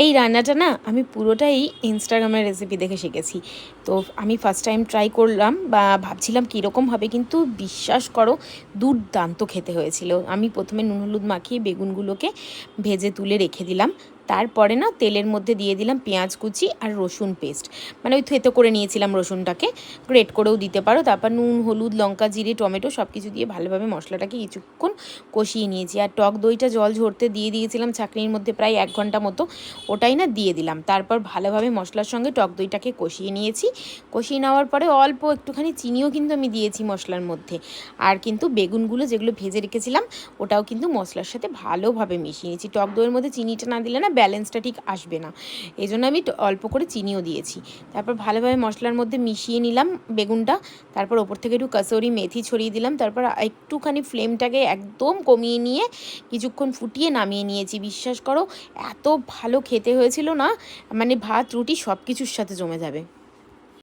এই রান্নাটা না আমি পুরোটাই ইনস্টাগ্রামের রেসিপি দেখে শিখেছি। তো আমি ফার্স্ট টাইম ট্রাই করলাম বা ভাবছিলাম কীরকম হবে, কিন্তু বিশ্বাস করো দুর্দান্ত খেতে হয়েছিল। আমি প্রথমে নুন হলুদ মাখিয়ে বেগুনগুলোকে ভেজে তুলে রেখে দিলাম। তারপরে না তেলের মধ্যে দিয়ে দিলাম পেঁয়াজ কুচি আর রসুন পেস্ট, মানে ওই থেতো করে নিয়েছিলাম রসুনটাকে, গ্রেট করেও দিতে পারো। তারপর নুন হলুদ লঙ্কা জিরে টমেটো সব কিছু দিয়ে ভালোভাবে মশলাটাকে কিছুক্ষণ কষিয়ে নিয়েছি। আর টক দইটা জল ঝরতে দিয়ে দিয়েছিলাম ছাঁকনির মধ্যে প্রায় 1 ঘন্টা মতো, ওটাই না দিয়ে দিলাম। তারপর ভালোভাবে মশলার সঙ্গে টক দইটাকে কষিয়ে নিয়েছি। কষিয়ে নেওয়ার পরে অল্প একটুখানি চিনিও কিন্তু আমি দিয়েছি মশলার মধ্যে। আর কিন্তু বেগুনগুলো যেগুলো ভেজে রেখেছিলাম ওটাও কিন্তু মশলার সাথে ভালোভাবে মিশিয়ে নিয়েছি। টক দইয়ের মধ্যে চিনিটা না দিলে না ব্যালেন্সটা ঠিক আসবে না, এই জন্য আমি অল্প করে চিনিও দিয়েছি। তারপর ভালোভাবে মশলার মধ্যে মিশিয়ে নিলাম বেগুনটা। তারপর ওপর থেকে একটু কাসুরি মেথি ছড়িয়ে দিলাম। তারপর একটুখানি ফ্লেমটাকে একদম কমিয়ে নিয়ে কিছুক্ষণ ফুটিয়ে নামিয়ে নিয়েছি। বিশ্বাস করো এত ভালো খেতে হয়েছিল না, মানে ভাত রুটি সব কিছুর সাথে জমে যাবে।